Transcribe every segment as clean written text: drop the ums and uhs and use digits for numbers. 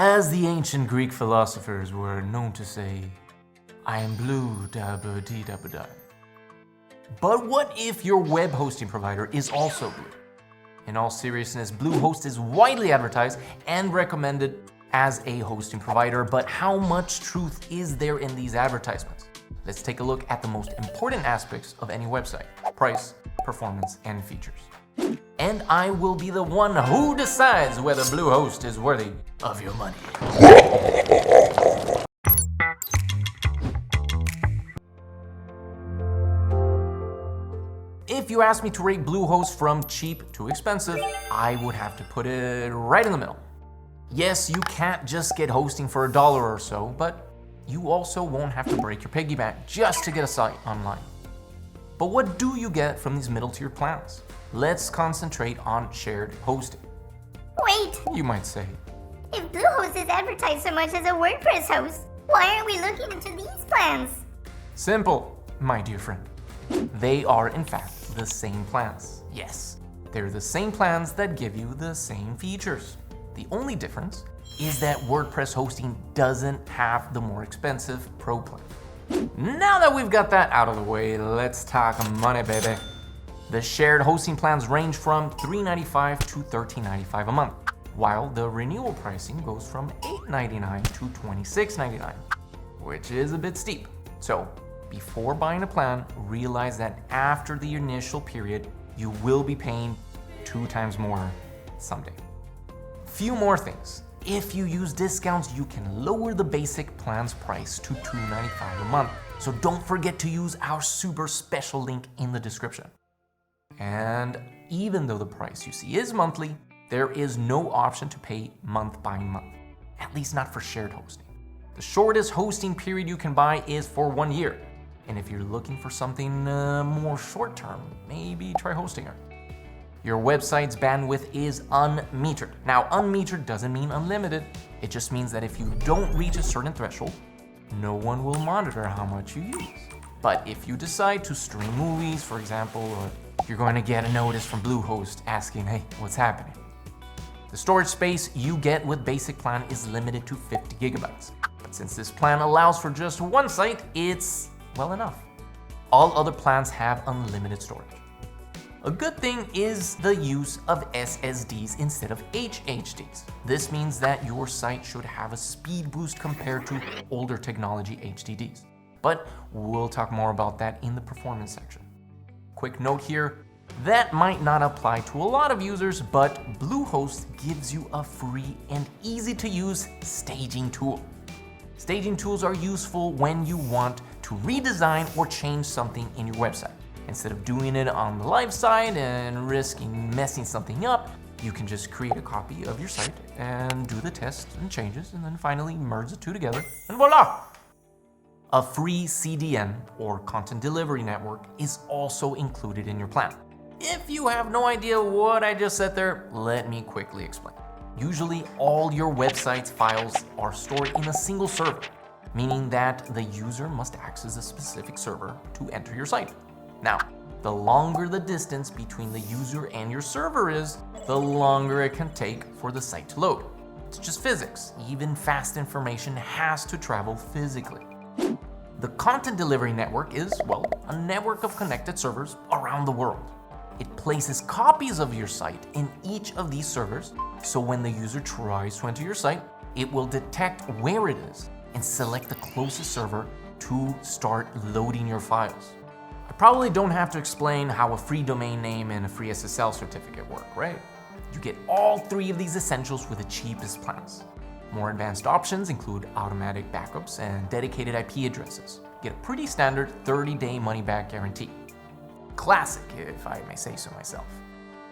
As the ancient Greek philosophers were known to say, I am blue, dabba dee dabba da. But what if your web hosting provider is also blue? In all seriousness, Bluehost is widely advertised and recommended as a hosting provider, but how much truth is there in these advertisements? Let's take a look at the most important aspects of any website: price, performance, and features. And I will be the one who decides whether Bluehost is worthy of your money. If you ask me to rate Bluehost from cheap to expensive, I would have to put it right in the middle. Yes, you can't just get hosting for $1 or so, but you also won't have to break your piggy bank just to get a site online. But what do you get from these middle tier plans? Let's concentrate on shared hosting. Wait, You might say, if Bluehost is advertised so much as a WordPress host, why aren't we looking into these plans? simple, my dear friend. They are, in fact, the same plans. Yes, they're the same plans that give you the same features. The only difference is that WordPress hosting doesn't have the more expensive Pro plan. Now that we've got that out of the way, let's talk money, baby. The shared hosting plans range from $3.95 to $13.95 a month, while the renewal pricing goes from $8.99 to $26.99, which is a bit steep. So, before buying a plan, realize that after the initial period, you will be paying 2 times more someday. Few more things. If you use discounts, you can lower the basic plan's price to $2.95 a month. So don't forget to use our super special link in the description. And even though the price you see is monthly, there is no option to pay month by month, at least not for shared hosting. The shortest hosting period you can buy is for 1 year. And if you're looking for something more short-term, maybe try Hostinger. Your website's bandwidth is unmetered. Now, unmetered doesn't mean unlimited. It just means that if you don't reach a certain threshold, no one will monitor how much you use. But if you decide to stream movies, for example, or you're going to get a notice from Bluehost asking, hey, what's happening? The storage space you get with basic plan is limited to 50 gigabytes. But since this plan allows for just one site, it's well enough. All other plans have unlimited storage. A good thing is the use of SSDs instead of HHDs. This means that your site should have a speed boost compared to older technology HDDs. But we'll talk more about that in the performance section. Quick note here, that might not apply to a lot of users, but Bluehost gives you a free and easy to use staging tool. Staging tools are useful when you want to redesign or change something in your website. Instead of doing it on the live site and risking messing something up, you can just create a copy of your site and do the tests and changes, and then finally merge the two together, and voila! A free CDN, or content delivery network, is also included in your plan. If you have no idea what I just said there, let me quickly explain. Usually, all your website's files are stored in a single server, meaning that the user must access a specific server to enter your site. Now, the longer the distance between the user and your server is, the longer it can take for the site to load. It's just physics. Even fast information has to travel physically. The content delivery network is, well, a network of connected servers around the world. It places copies of your site in each of these servers, so when the user tries to enter your site, it will detect where it is and select the closest server to start loading your files. I probably don't have to explain how a free domain name and a free SSL certificate work, right? You get all 3 of these essentials with the cheapest plans. More advanced options include automatic backups and dedicated IP addresses. Get a pretty standard 30-day money-back guarantee. Classic, if I may say so myself.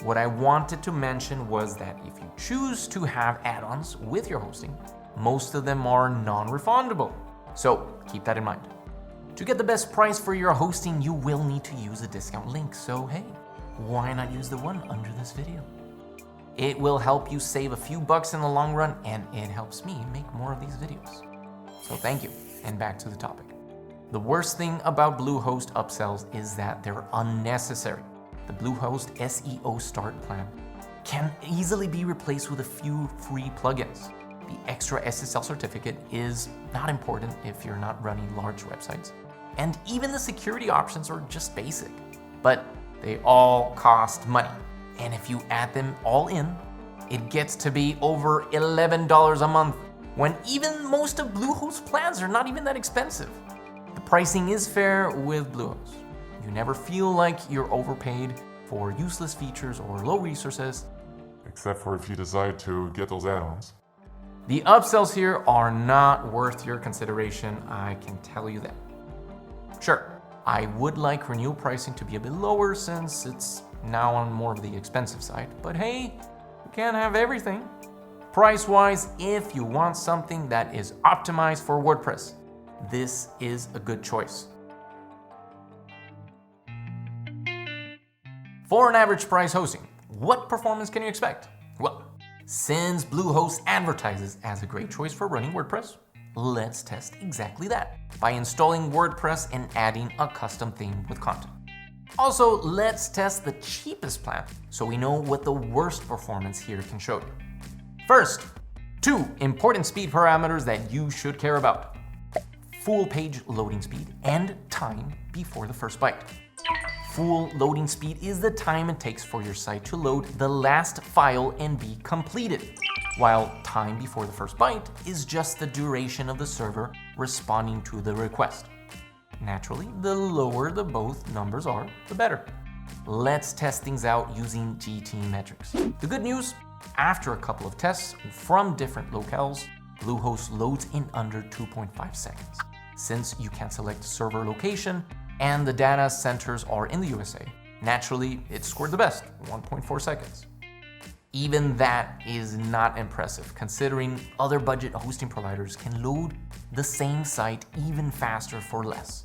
What I wanted to mention was that if you choose to have add-ons with your hosting, most of them are non-refundable. So keep that in mind. To get the best price for your hosting, you will need to use a discount link. So hey, why not use the one under this video? It will help you save a few bucks in the long run, and it helps me make more of these videos. So thank you, and back to the topic. The worst thing about Bluehost upsells is that they're unnecessary. The Bluehost SEO Start plan can easily be replaced with a few free plugins. The extra SSL certificate is not important if you're not running large websites. And even the security options are just basic. But they all cost money. And if you add them all in, it gets to be over $11 a month, when even most of Bluehost's plans are not even that expensive. The pricing is fair with Bluehost. You never feel like you're overpaid for useless features or low resources. Except for if you decide to get those add-ons. The upsells here are not worth your consideration, I can tell you that. Sure, I would like renewal pricing to be a bit lower since it's now on more of the expensive side, but hey, you can't have everything. Price-wise, if you want something that is optimized for WordPress, this is a good choice. For an average price hosting, what performance can you expect? Well, since Bluehost advertises as a great choice for running WordPress, let's test exactly that by installing WordPress and adding a custom theme with content. Also, let's test the cheapest plan so we know what the worst performance here can show you. First, 2 important speed parameters that you should care about: full page loading speed and time before the first byte. Full loading speed is the time it takes for your site to load the last file and be completed, while time before the first byte is just the duration of the server responding to the request. Naturally, the lower the both numbers are, the better. Let's test things out using GTmetrix. The good news, after a couple of tests from different locales, Bluehost loads in under 2.5 seconds. Since you can select server location and the data centers are in the USA, naturally it scored the best, 1.4 seconds. Even that is not impressive, considering other budget hosting providers can load the same site even faster for less.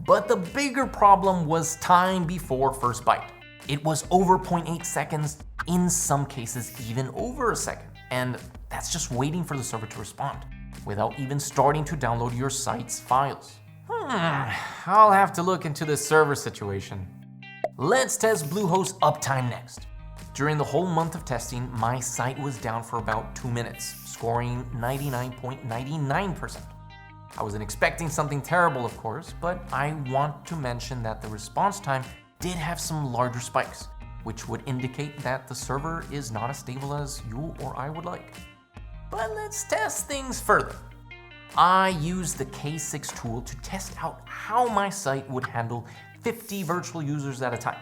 But the bigger problem was time before first byte. It was over 0.8 seconds, in some cases even over a second. And that's just waiting for the server to respond, without even starting to download your site's files. I'll have to look into this server situation. Let's test Bluehost uptime next. During the whole month of testing, my site was down for about 2 minutes, scoring 99.99%. I wasn't expecting something terrible, of course, but I want to mention that the response time did have some larger spikes, which would indicate that the server is not as stable as you or I would like. But let's test things further. I used the K6 tool to test out how my site would handle 50 virtual users at a time.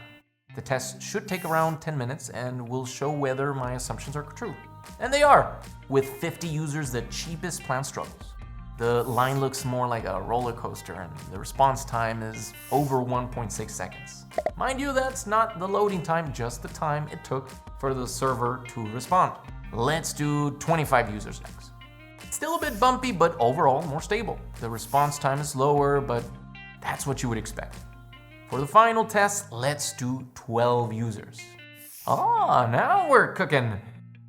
The test should take around 10 minutes and will show whether my assumptions are true. And they are. With 50 users, the cheapest plan struggles. The line looks more like a roller coaster and the response time is over 1.6 seconds. Mind you, that's not the loading time, just the time it took for the server to respond. Let's do 25 users next. Still a bit bumpy, but overall more stable. The response time is lower, but that's what you would expect. For the final test, let's do 12 users. Now we're cooking.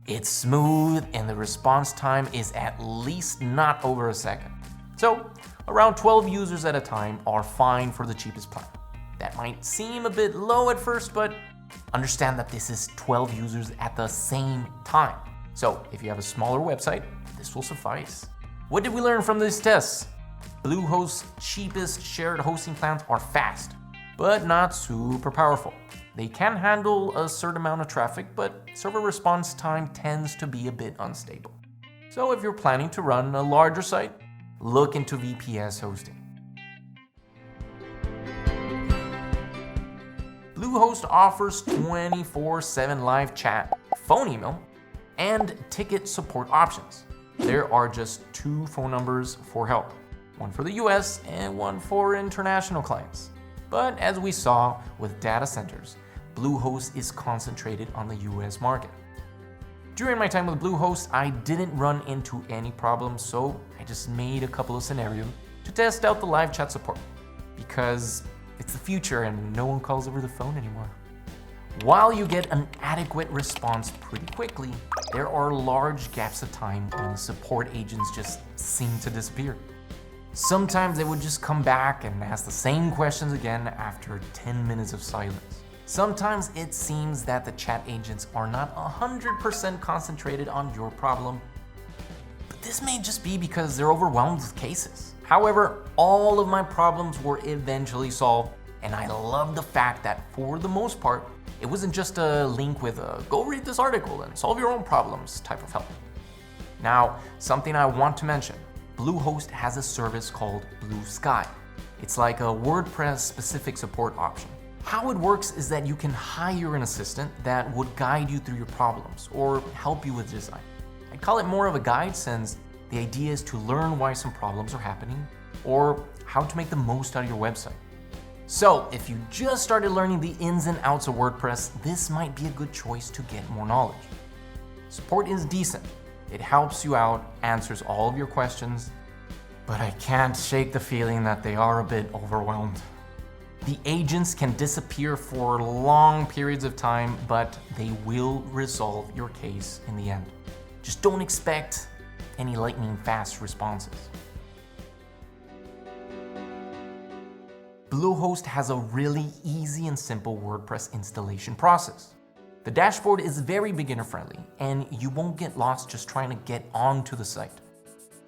It's smooth and the response time is at least not over a second. So around 12 users at a time are fine for the cheapest plan. That might seem a bit low at first, but understand that this is 12 users at the same time. So if you have a smaller website, this will suffice. What did we learn from these tests? Bluehost's cheapest shared hosting plans are fast, but not super powerful. They can handle a certain amount of traffic, but server response time tends to be a bit unstable. So if you're planning to run a larger site, look into VPS hosting. Bluehost offers 24/7 live chat, phone email, and ticket support options. There are just 2 phone numbers for help, one for the US and one for international clients. But as we saw with data centers, Bluehost is concentrated on the US market. During my time with Bluehost, I didn't run into any problems, so I just made a couple of scenarios to test out the live chat support, because it's the future and no one calls over the phone anymore. While you get an adequate response pretty quickly, there are large gaps of time when support agents just seem to disappear. Sometimes they would just come back and ask the same questions again after 10 minutes of silence. Sometimes it seems that the chat agents are not 100% concentrated on your problem. This may just be because they're overwhelmed with cases. However, all of my problems were eventually solved, and I love the fact that for the most part, it wasn't just a link with a go read this article and solve your own problems type of help. Now, something I want to mention, Bluehost has a service called Bluesky. It's like a WordPress specific support option. How it works is that you can hire an assistant that would guide you through your problems or help you with design. I'd call it more of a guide since the idea is to learn why some problems are happening or how to make the most out of your website. So if you just started learning the ins and outs of WordPress, this might be a good choice to get more knowledge. Support is decent. It helps you out, answers all of your questions, but I can't shake the feeling that they are a bit overwhelmed. The agents can disappear for long periods of time, but they will resolve your case in the end. Just don't expect any lightning fast responses. Bluehost has a really easy and simple WordPress installation process. The dashboard is very beginner friendly, and you won't get lost just trying to get onto the site.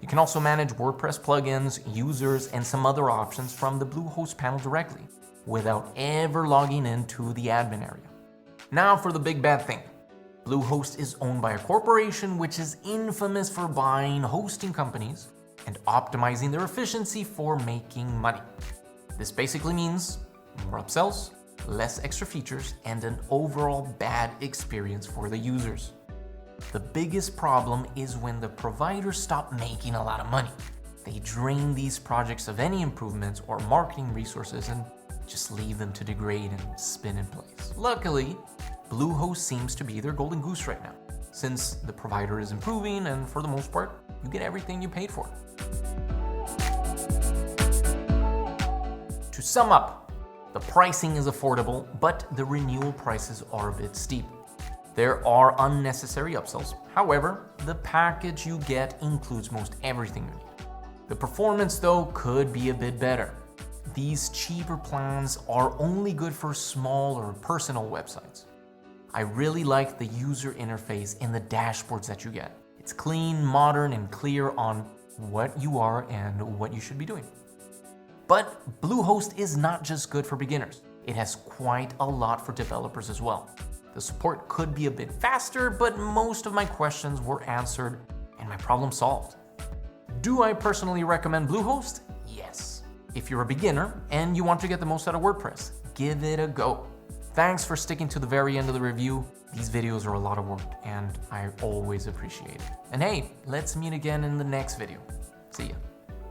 You can also manage WordPress plugins, users, and some other options from the Bluehost panel directly, without ever logging into the admin area. Now for the big bad thing. Bluehost is owned by a corporation which is infamous for buying hosting companies and optimizing their efficiency for making money. This basically means more upsells, less extra features, and an overall bad experience for the users. The biggest problem is when the providers stop making a lot of money. They drain these projects of any improvements or marketing resources and just leave them to degrade and spin in place. Luckily, Bluehost seems to be their golden goose right now, since the provider is improving and for the most part, you get everything you paid for. To sum up, the pricing is affordable, but the renewal prices are a bit steep. There are unnecessary upsells. However, the package you get includes most everything you need. The performance, though, could be a bit better. These cheaper plans are only good for small or personal websites. I really like the user interface in the dashboards that you get. It's clean, modern, and clear on what you are and what you should be doing. But Bluehost is not just good for beginners. It has quite a lot for developers as well. The support could be a bit faster, but most of my questions were answered and my problem solved. Do I personally recommend Bluehost? Yes. If you're a beginner and you want to get the most out of WordPress, give it a go. Thanks for sticking to the very end of the review. These videos are a lot of work and I always appreciate it. And hey, let's meet again in the next video. See ya.